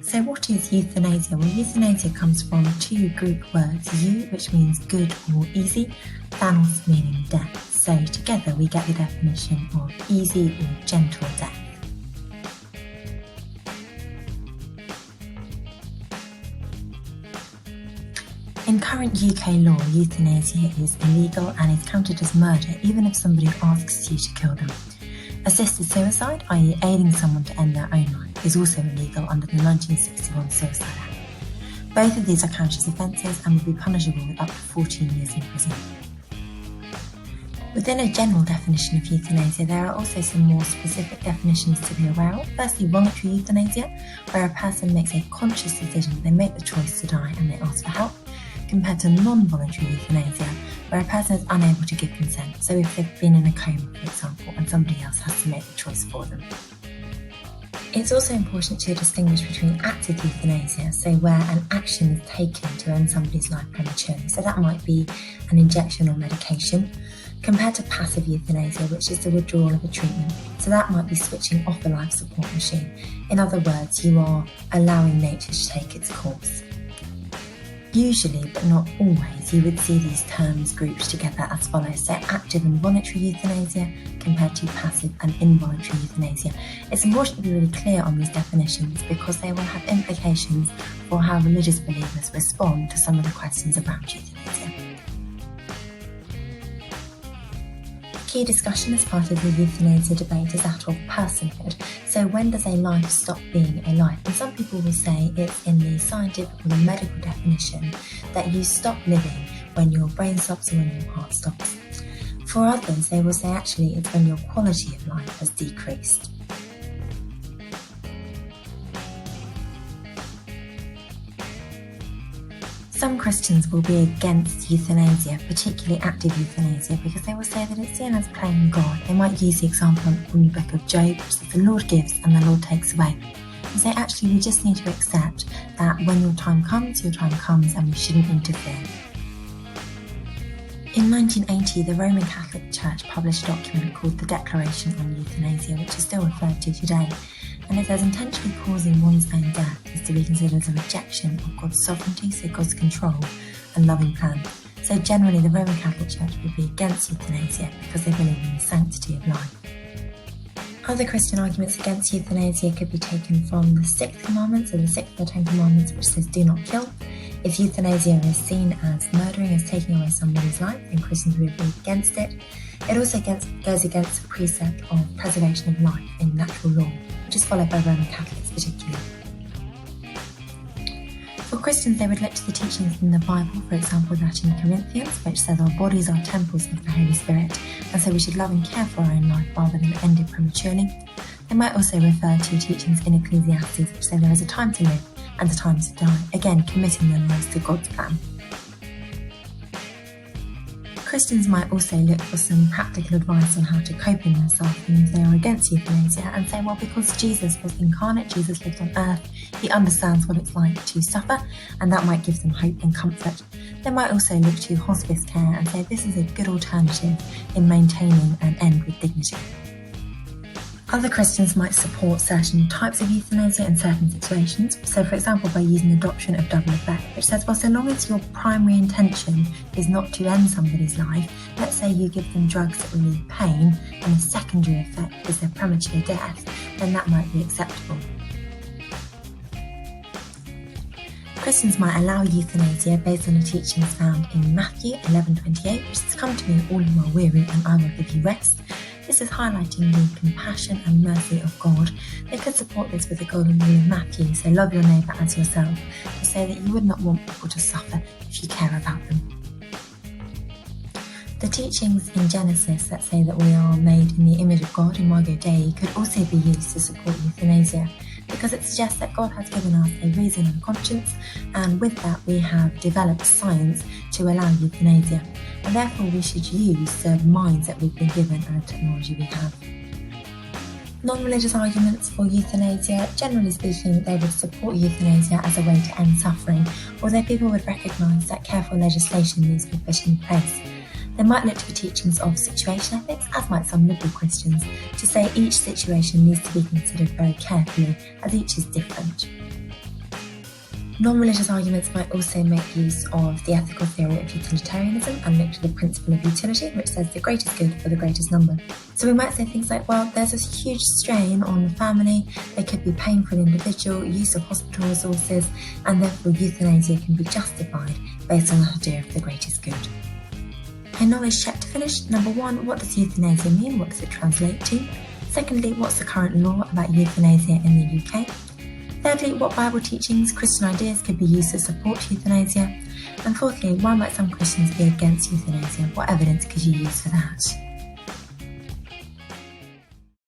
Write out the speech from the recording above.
So what is euthanasia? Well, euthanasia comes from two Greek words, eu, which means good or easy, thanos meaning death. So together we get the definition of easy or gentle death. In current UK law, euthanasia is illegal and is counted as murder even if somebody asks you to kill them. Assisted suicide, i.e. aiding someone to end their own life, is also illegal under the 1961 Suicide Act. Both of these are counted as offences and will be punishable with up to 14 years in prison. Within a general definition of euthanasia, there are also some more specific definitions to be aware of. Firstly, voluntary euthanasia, where a person makes a conscious decision, they make the choice to die and they ask for help, compared to non-voluntary euthanasia, where a person is unable to give consent. So if they've been in a coma, for example, and somebody else has to make the choice for them. It's also important to distinguish between active euthanasia, so where an action is taken to end somebody's life prematurely. So that might be an injection or medication, compared to passive euthanasia, which is the withdrawal of a treatment. So that might be switching off a life support machine. In other words, you are allowing nature to take its course. Usually, but not always, you would see these terms grouped together as follows. So active and voluntary euthanasia compared to passive and involuntary euthanasia. It's important to be really clear on these definitions because they will have implications for how religious believers respond to some of the questions around euthanasia. Key discussion as part of the euthanasia debate is that of personhood. So when does a life stop being a life? And some people will say it's in the scientific or the medical definition that you stop living when your brain stops or when your heart stops. For others, they will say actually it's when your quality of life has decreased. Some Christians will be against euthanasia, particularly active euthanasia, because they will say that it's seen as playing God. They might use the example from the book of Job, which says the Lord gives and the Lord takes away. And say actually we just need to accept that when your time comes and we shouldn't interfere. In 1980, the Roman Catholic Church published a document called the Declaration on Euthanasia, which is still referred to today. And it says intentionally causing one's own death is to be considered as a rejection of God's sovereignty, so God's control and loving plan. So generally the Roman Catholic Church would be against euthanasia because they believe in the sanctity of life. Other Christian arguments against euthanasia could be taken from the 6th commandment, so the 6th of the 10 commandments, which says do not kill. If euthanasia is seen as murdering, as taking away somebody's life, then Christians would be against it. It also goes against the precept of preservation of life in natural law, which is followed by Roman Catholics particularly. For Christians, they would look to the teachings in the Bible, for example that in Corinthians, which says our bodies are temples of the Holy Spirit, and so we should love and care for our own life rather than end it prematurely. They might also refer to teachings in Ecclesiastes, which say there is a time to live and a time to die, again committing their lives to God's plan. Christians might also look for some practical advice on how to cope in their suffering if they are against euthanasia and say, well, because Jesus was incarnate, Jesus lived on earth, he understands what it's like to suffer, and that might give them hope and comfort. They might also look to hospice care and say this is a good alternative in maintaining an end with dignity. Other Christians might support certain types of euthanasia in certain situations. So for example, by using the doctrine of double effect, which says, well, so long as your primary intention is not to end somebody's life, let's say you give them drugs that relieve pain and the secondary effect is their premature death, then that might be acceptable. Christians might allow euthanasia based on the teachings found in Matthew 11:28, which says, come to me all who are weary and I will give you rest. This is highlighting the compassion and mercy of God. They could support this with the golden rule of Matthew, so love your neighbour as yourself, to say that you would not want people to suffer if you care about them. The teachings in Genesis that say that we are made in the image of God, imago Dei, could also be used to support euthanasia, because it suggests that God has given us a reason and conscience, and with that we have developed science to allow euthanasia, and therefore we should use the minds that we've been given and the technology we have. Non-religious arguments for euthanasia, generally speaking, they would support euthanasia as a way to end suffering, although people would recognise that careful legislation needs to be put in place. They might look to the teachings of situation ethics, as might some liberal Christians, to say each situation needs to be considered very carefully, as each is different. Non-religious arguments might also make use of the ethical theory of utilitarianism and look to the principle of utility, which says the greatest good for the greatest number. So we might say things like, well, there's this huge strain on the family, there could be pain for an individual, use of hospital resources, and therefore euthanasia can be justified based on the idea of the greatest good. A knowledge check to finish. Number 1, what does euthanasia mean? What does it translate to? Secondly, what's the current law about euthanasia in the UK? Thirdly, what Bible teachings, Christian ideas could be used to support euthanasia? And fourthly, why might some Christians be against euthanasia? What evidence could you use for that?